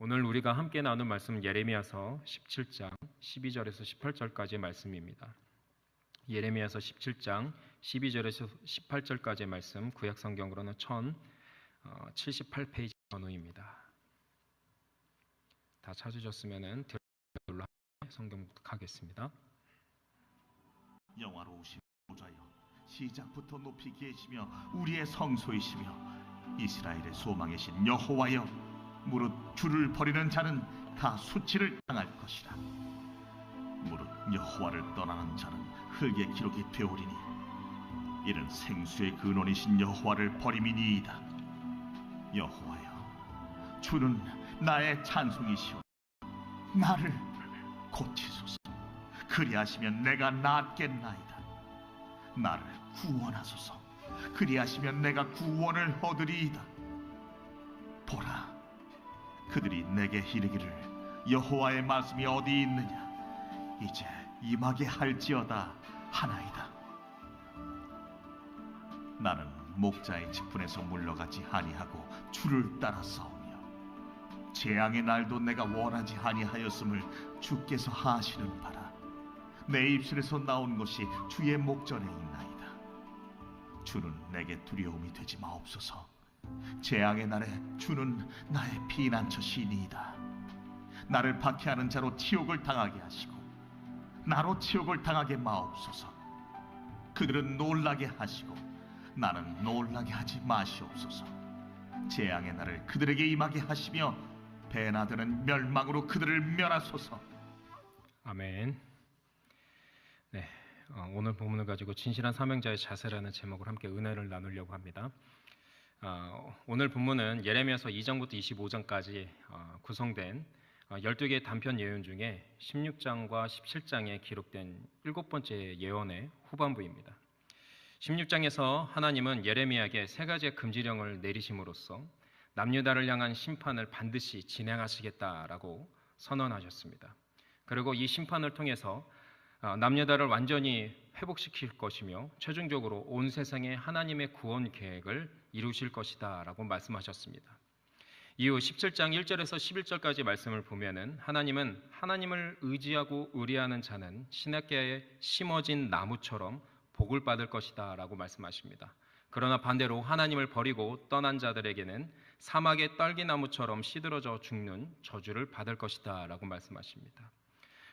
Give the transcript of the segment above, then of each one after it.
오늘 우리가 함께 나눌 말씀은 예레미야서 17장 12절에서 18절까지의 말씀입니다. 예레미야서 17장 12절에서 18절까지의 말씀, 구약 성경으로는 1078페이지 번호입니다. 다 찾으셨으면 눌러 성경 하겠습니다. 영화로우신 보좌여, 시작부터 높이 계시며 우리의 성소이시며 이스라엘의 소망이신 여호와여, 무릇 주를 버리는 자는 다 수치를 당할 것이라. 무릇 여호와를 떠나는 자는 흙의 기록이 되오리니 이는 생수의 근원이신 여호와를 버림이니이다. 여호와여, 주는 나의 찬송이시오. 나를 고치소서. 그리하시면 내가 낫겠나이다. 나를 구원하소서. 그리하시면 내가 구원을 얻으리이다. 보라, 그들이 내게 이르기를 여호와의 말씀이 어디 있느냐, 이제 임하게 할지어다 하나이다. 나는 목자의 직분에서 물러가지 아니하고 주를 따라 싸우며 재앙의 날도 내가 원하지 아니하였음을 주께서 하시는 바라. 내 입술에서 나온 것이 주의 목전에 있나이다. 주는 내게 두려움이 되지 마옵소서. 재앙의 날에 주는 나의 피난처시니이다. 나를 박해하는 자로 치욕을 당하게 하시고 나로 치욕을 당하게 마옵소서. 그들은 놀라게 하시고 나는 놀라게 하지 마시옵소서. 재앙의 날을 그들에게 임하게 하시며 배나 드는 멸망으로 그들을 멸하소서. 아멘. 네, 오늘 본문을 가지고 진실한 사명자의 자세라는 제목으로 함께 은혜를 나누려고 합니다. 오늘 본문은 예레미야서 2장부터 25장까지 구성된 12개의 단편 예언 중에 16장과 17장에 기록된 7번째 예언의 후반부입니다. 16장에서 하나님은 예레미야에게 3가지의 금지령을 내리심으로써 남유다를 향한 심판을 반드시 진행하시겠다라고 선언하셨습니다. 그리고 이 심판을 통해서 남유다를 완전히 회복시킬 것이며 최종적으로 온 세상에 하나님의 구원 계획을 이루실 것이다 라고 말씀하셨습니다. 이후 17장 1절에서 11절까지 말씀을 보면은 하나님은 하나님을 의지하고 의뢰하는 자는 시냇가에 심어진 나무처럼 복을 받을 것이다 라고 말씀하십니다. 그러나 반대로 하나님을 버리고 떠난 자들에게는 사막의 딸기나무처럼 시들어져 죽는 저주를 받을 것이다 라고 말씀하십니다.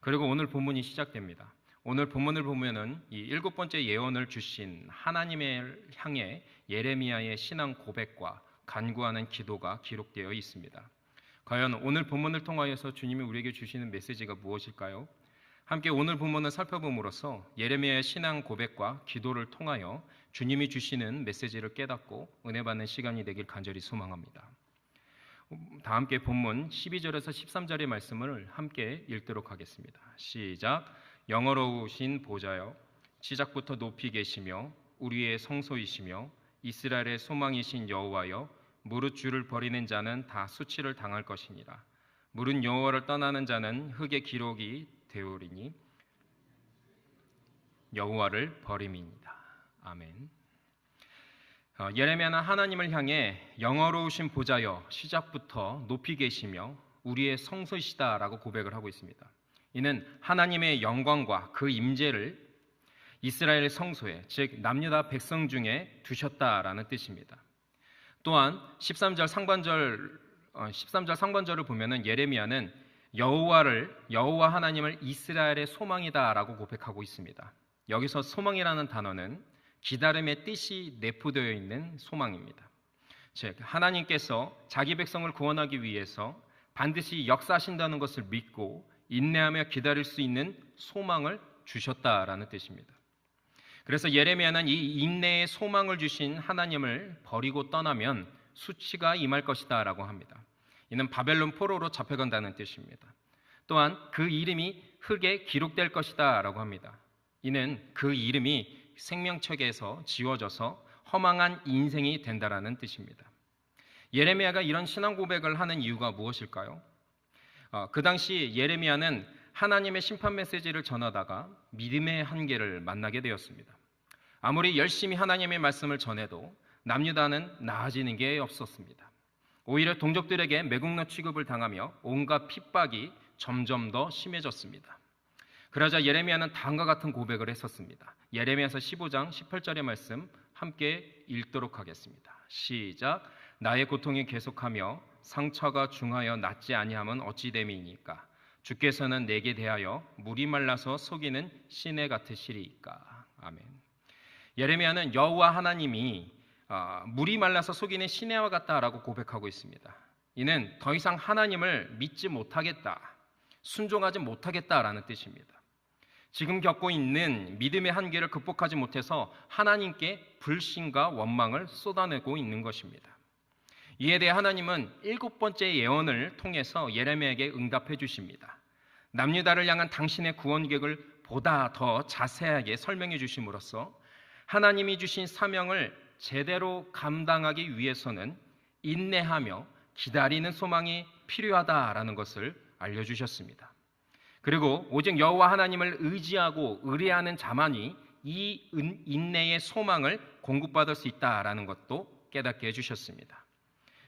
그리고 오늘 본문이 시작됩니다. 오늘 본문을 보면은 이 7번째 예언을 주신 하나님을 향해 예레미야의 신앙 고백과 간구하는 기도가 기록되어 있습니다. 과연 오늘 본문을 통하여서 주님이 우리에게 주시는 메시지가 무엇일까요? 함께 오늘 본문을 살펴봄으로써 예레미야의 신앙 고백과 기도를 통하여 주님이 주시는 메시지를 깨닫고 은혜 받는 시간이 되길 간절히 소망합니다. 다 함께 본문 12절에서 13절의 말씀을 함께 읽도록 하겠습니다. 시작. 영어로우신 보좌여, 시작부터 높이 계시며 우리의 성소이시며 이스라엘의 소망이신 여호와여, 무릇 주를 버리는 자는 다 수치를 당할 것이니라. 무릇 여호와를 떠나는 자는 흙의 기록이 되오리니 여호와를 버림이니이다. 아멘. 예레미야는 하나님을 향해 영어로우신 보좌여, 시작부터 높이 계시며 우리의 성소이시다라고 고백을 하고 있습니다. 이는 하나님의 영광과 그 임재를 이스라엘 성소에, 즉 남유다 백성 중에 두셨다라는 뜻입니다. 또한 13절 상반절을 보면은 예레미야는 여호와 하나님을 이스라엘의 소망이다라고 고백하고 있습니다. 여기서 소망이라는 단어는 기다림의 뜻이 내포되어 있는 소망입니다. 즉 하나님께서 자기 백성을 구원하기 위해서 반드시 역사하신다는 것을 믿고 인내하며 기다릴 수 있는 소망을 주셨다라는 뜻입니다. 그래서 예레미야는 이 인내의 소망을 주신 하나님을 버리고 떠나면 수치가 임할 것이다 라고 합니다. 이는 바벨론 포로로 잡혀간다는 뜻입니다. 또한 그 이름이 흙에 기록될 것이다 라고 합니다. 이는 그 이름이 생명책에서 지워져서 허망한 인생이 된다라는 뜻입니다. 예레미야가 이런 신앙 고백을 하는 이유가 무엇일까요? 그 당시 예레미야는 하나님의 심판 메시지를 전하다가 믿음의 한계를 만나게 되었습니다. 아무리 열심히 하나님의 말씀을 전해도 남유다는 나아지는 게 없었습니다. 오히려 동족들에게 매국노 취급을 당하며 온갖 핍박이 점점 더 심해졌습니다. 그러자 예레미야는 다음과 같은 고백을 했었습니다. 예레미야서 15장 18절의 말씀 함께 읽도록 하겠습니다. 시작. 나의 고통이 계속하며 상처가 중하여 낫지 아니함은 어찌 됨이니까. 주께서는 내게 대하여 물이 말라서 속이는 시내 같으시리이까. 아멘. 예레미야는 여호와 하나님이 물이 말라서 속이는 시내와 같다라고 고백하고 있습니다. 이는 더 이상 하나님을 믿지 못하겠다, 순종하지 못하겠다라는 뜻입니다. 지금 겪고 있는 믿음의 한계를 극복하지 못해서 하나님께 불신과 원망을 쏟아내고 있는 것입니다. 이에 대해 하나님은 7번째 예언을 통해서 예레미야에게 응답해 주십니다. 남유다를 향한 당신의 구원 계획을 보다 더 자세하게 설명해 주심으로써 하나님이 주신 사명을 제대로 감당하기 위해서는 인내하며 기다리는 소망이 필요하다라는 것을 알려주셨습니다. 그리고 오직 여호와 하나님을 의지하고 의뢰하는 자만이 이 인내의 소망을 공급받을 수 있다라는 것도 깨닫게 해주셨습니다.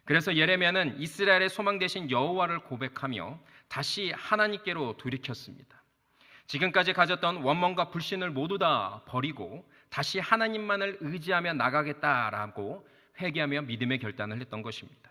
그래서 예레미야는 이스라엘의 소망 되신 여호와를 고백하며 다시 하나님께로 돌이켰습니다. 지금까지 가졌던 원망과 불신을 모두 다 버리고 다시 하나님만을 의지하며 나가겠다라고 회개하며 믿음의 결단을 했던 것입니다.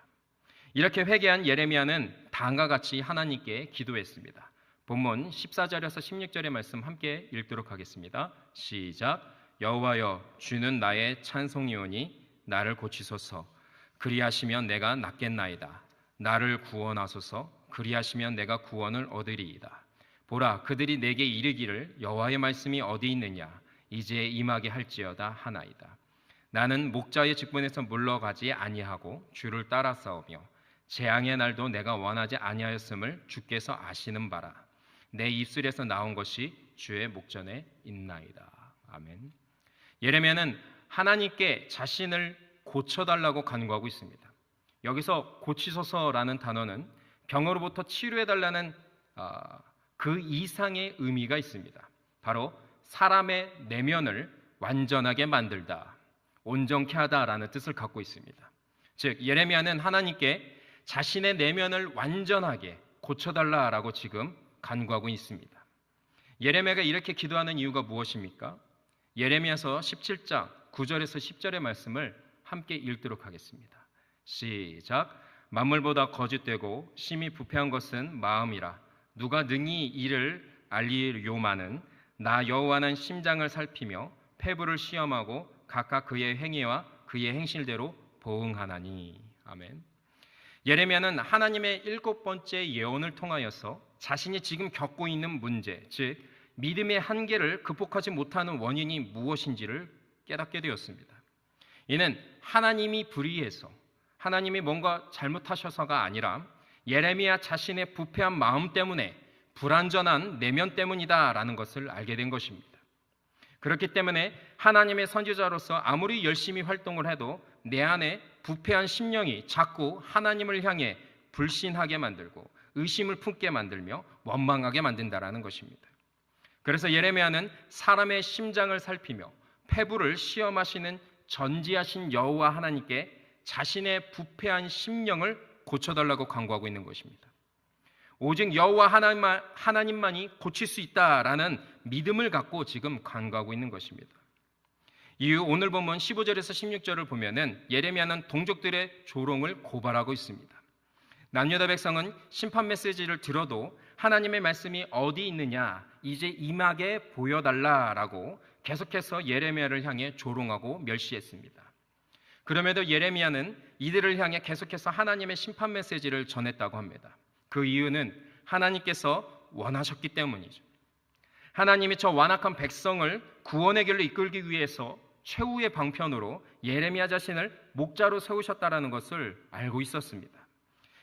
이렇게 회개한 예레미야는 다음과 같이 하나님께 기도했습니다. 본문 14절에서 16절의 말씀 함께 읽도록 하겠습니다. 시작. 여호와여, 주는 나의 찬송이오니 나를 고치소서. 그리하시면 내가 낫겠나이다. 나를 구원하소서. 그리하시면 내가 구원을 얻으리이다. 보라, 그들이 내게 이르기를 여호와의 말씀이 어디 있느냐, 이제 임하게 할지어다 하나이다. 나는 목자의 직분에서 물러가지 아니하고 주를 따라 싸우며 재앙의 날도 내가 원하지 아니하였음을 주께서 아시는 바라. 내 입술에서 나온 것이 주의 목전에 있나이다. 아멘. 예레미야는 하나님께 자신을 고쳐달라고 간구하고 있습니다. 여기서 고치소서라는 단어는 병으로부터 치료해달라는 그 이상의 의미가 있습니다. 바로 사람의 내면을 완전하게 만들다, 온전케 하다라는 뜻을 갖고 있습니다. 즉 예레미야는 하나님께 자신의 내면을 완전하게 고쳐달라라고 지금 간구하고 있습니다. 예레미야가 이렇게 기도하는 이유가 무엇입니까? 예레미야서 17장 9절에서 10절의 말씀을 함께 읽도록 하겠습니다. 시작. 만물보다 거짓되고 심히 부패한 것은 마음이라. 누가 능히 이를 알리요마는 나 여호와는 심장을 살피며 폐부를 시험하고 각각 그의 행위와 그의 행실대로 보응하나니. 아멘. 예레미야는 하나님의 7번째 예언을 통하여서 자신이 지금 겪고 있는 문제, 즉 믿음의 한계를 극복하지 못하는 원인이 무엇인지를 깨닫게 되었습니다. 이는 하나님이 불의해서, 하나님이 뭔가 잘못하셔서가 아니라 예레미야 자신의 부패한 마음 때문에, 불완전한 내면 때문이다라는 것을 알게 된 것입니다. 그렇기 때문에 하나님의 선지자로서 아무리 열심히 활동을 해도 내 안에 부패한 심령이 자꾸 하나님을 향해 불신하게 만들고 의심을 품게 만들며 원망하게 만든다라는 것입니다. 그래서 예레미야는 사람의 심장을 살피며 폐부를 시험하시는 전지하신 여호와 하나님께 자신의 부패한 심령을 고쳐달라고 간구하고 있는 것입니다. 오직 여호와 하나님만이 고칠 수 있다라는 믿음을 갖고 지금 간구하고 있는 것입니다. 이후 오늘 본문 15절에서 16절을 보면은 예레미야는 동족들의 조롱을 고발하고 있습니다. 남유다 백성은 심판 메시지를 들어도 하나님의 말씀이 어디 있느냐, 이제 임하게 보여달라라고 계속해서 예레미야를 향해 조롱하고 멸시했습니다. 그럼에도 예레미야는 이들을 향해 계속해서 하나님의 심판 메시지를 전했다고 합니다. 그 이유는 하나님께서 원하셨기 때문이죠. 하나님이 저 완악한 백성을 구원의 길로 이끌기 위해서 최후의 방편으로 예레미야 자신을 목자로 세우셨다라는 것을 알고 있었습니다.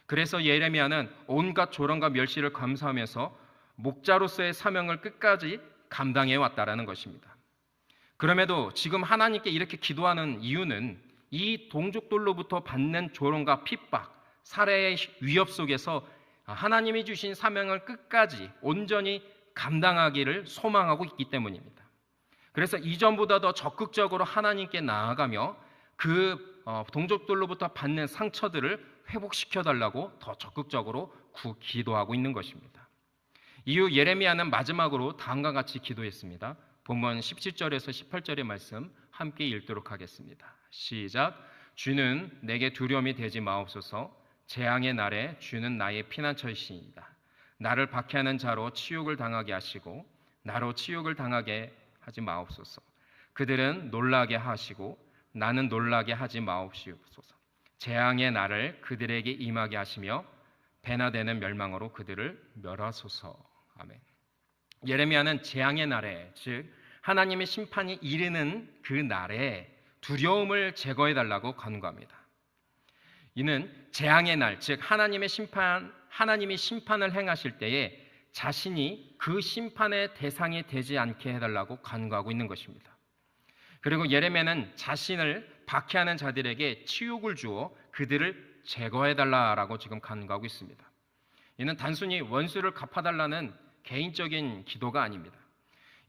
그래서 예레미야는 온갖 조롱과 멸시를 감수하면서 목자로서의 사명을 끝까지 감당해 왔다라는 것입니다. 그럼에도 지금 하나님께 이렇게 기도하는 이유는 이 동족들로부터 받는 조롱과 핍박, 살해의 위협 속에서 하나님이 주신 사명을 끝까지 온전히 감당하기를 소망하고 있기 때문입니다. 그래서 이전보다 더 적극적으로 하나님께 나아가며 그 동족들로부터 받는 상처들을 회복시켜 달라고 더 적극적으로 기도하고 있는 것입니다. 이후 예레미야는 마지막으로 다음과 같이 기도했습니다. 본문 17절에서 18절의 말씀 함께 읽도록 하겠습니다. 시작. 주는 내게 두려움이 되지 마옵소서. 재앙의 날에 주는 나의 피난처이시니이다. 나를 박해하는 자로 치욕을 당하게 하시고 나로 치욕을 당하게 하지 마옵소서. 그들은 놀라게 하시고 나는 놀라게 하지 마옵소서. 재앙의 날을 그들에게 임하게 하시며 배나 되는 멸망으로 그들을 멸하소서. 아멘. 예레미야는 재앙의 날에, 즉 하나님의 심판이 이르는 그 날에 두려움을 제거해 달라고 간구합니다. 이는 재앙의 날, 즉 하나님이 심판을 행하실 때에 자신이 그 심판의 대상이 되지 않게 해달라고 간구하고 있는 것입니다. 그리고 예레미야는 자신을 박해하는 자들에게 치욕을 주어 그들을 제거해달라고 지금 간구하고 있습니다. 이는 단순히 원수를 갚아달라는 개인적인 기도가 아닙니다.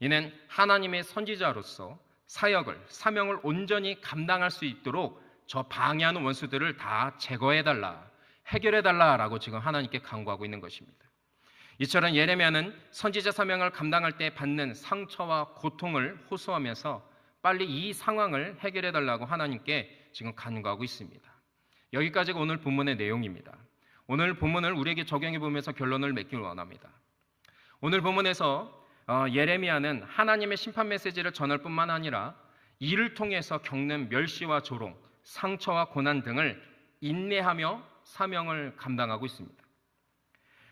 이는 하나님의 선지자로서 사명을 온전히 감당할 수 있도록 저 방해하는 원수들을 다 제거해달라, 해결해달라라고 지금 하나님께 간구하고 있는 것입니다. 이처럼 예레미야는 선지자 사명을 감당할 때 받는 상처와 고통을 호소하면서 빨리 이 상황을 해결해달라고 하나님께 지금 간구하고 있습니다. 여기까지가 오늘 본문의 내용입니다. 오늘 본문을 우리에게 적용해 보면서 결론을 맺길 원합니다. 오늘 본문에서 예레미야는 하나님의 심판 메시지를 전할 뿐만 아니라 이를 통해서 겪는 멸시와 조롱, 상처와 고난 등을 인내하며 사명을 감당하고 있습니다.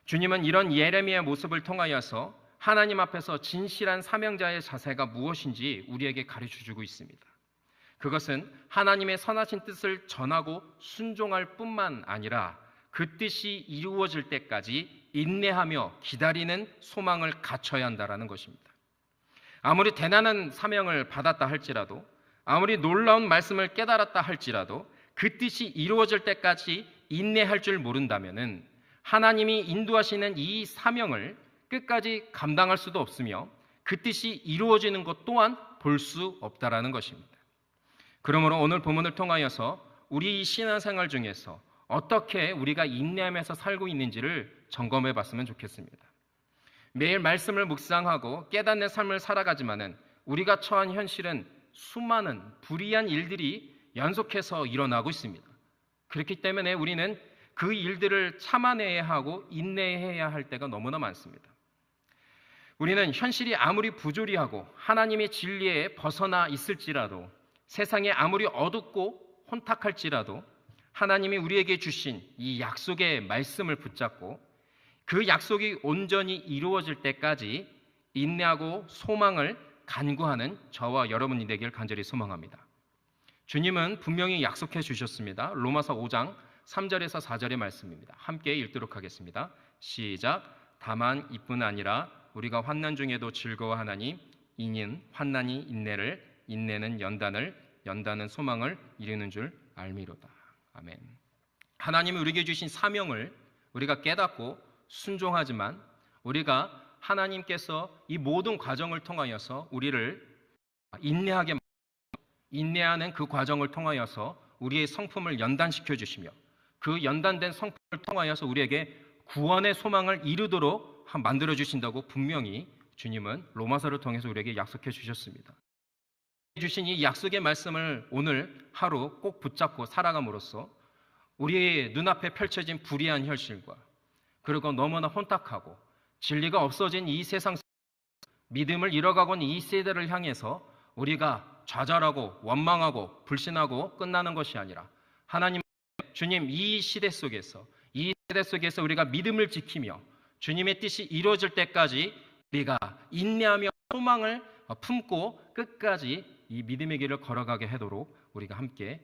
주님은 이런 예레미야의 모습을 통하여서 하나님 앞에서 진실한 사명자의 자세가 무엇인지 우리에게 가르쳐주고 있습니다. 그것은 하나님의 선하신 뜻을 전하고 순종할 뿐만 아니라 그 뜻이 이루어질 때까지 인내하며 기다리는 소망을 갖춰야 한다는 것입니다. 아무리 대단한 사명을 받았다 할지라도, 아무리 놀라운 말씀을 깨달았다 할지라도 그 뜻이 이루어질 때까지 인내할 줄 모른다면은 하나님이 인도하시는 이 사명을 끝까지 감당할 수도 없으며 그 뜻이 이루어지는 것 또한 볼 수 없다라는 것입니다. 그러므로 오늘 본문을 통하여서 우리 신앙생활 중에서 어떻게 우리가 인내하면서 살고 있는지를 점검해 봤으면 좋겠습니다. 매일 말씀을 묵상하고 깨닫는 삶을 살아가지만은 우리가 처한 현실은 수많은 불의한 일들이 연속해서 일어나고 있습니다. 그렇기 때문에 우리는 그 일들을 참아내야 하고 인내해야 할 때가 너무나 많습니다. 우리는 현실이 아무리 부조리하고 하나님의 진리에 벗어나 있을지라도, 세상에 아무리 어둡고 혼탁할지라도 하나님이 우리에게 주신 이 약속의 말씀을 붙잡고 그 약속이 온전히 이루어질 때까지 인내하고 소망을 간구하는 저와 여러분이 되길 간절히 소망합니다. 주님은 분명히 약속해 주셨습니다. 로마서 5장 3절에서 4절의 말씀입니다. 함께 읽도록 하겠습니다. 시작. 다만 이뿐 아니라 우리가 환난 중에도 즐거워하나니 이는 환난이 인내를, 인내는 연단을, 연단은 소망을 이루는 줄 알미로다. 아멘. 하나님이 우리에게 주신 사명을 우리가 깨닫고 순종하지만 우리가 하나님께서 이 모든 과정을 통하여서 우리를 인내하는 그 과정을 통하여서 우리의 성품을 연단시켜 주시며 그 연단된 성품을 통하여서 우리에게 구원의 소망을 이루도록 만들어 주신다고 분명히 주님은 로마서를 통해서 우리에게 약속해 주셨습니다. 주신 이 약속의 말씀을 오늘 하루 꼭 붙잡고 살아감으로써 우리의 눈앞에 펼쳐진 불의한 현실과 그리고 너무나 혼탁하고 진리가 없어진 이 세상, 믿음을 잃어가고 있는 이 세대를 향해서 우리가 좌절하고 원망하고 불신하고 끝나는 것이 아니라 하나님, 주님, 이 시대 속에서, 이 세대 속에서 우리가 믿음을 지키며 주님의 뜻이 이루어질 때까지 우리가 인내하며 소망을 품고 끝까지 이 믿음의 길을 걸어가게 하도록 우리가 함께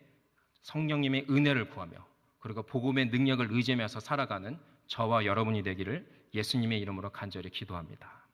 성령님의 은혜를 구하며 그리고 복음의 능력을 의지하면서 살아가는 저와 여러분이 되기를 예수님의 이름으로 간절히 기도합니다.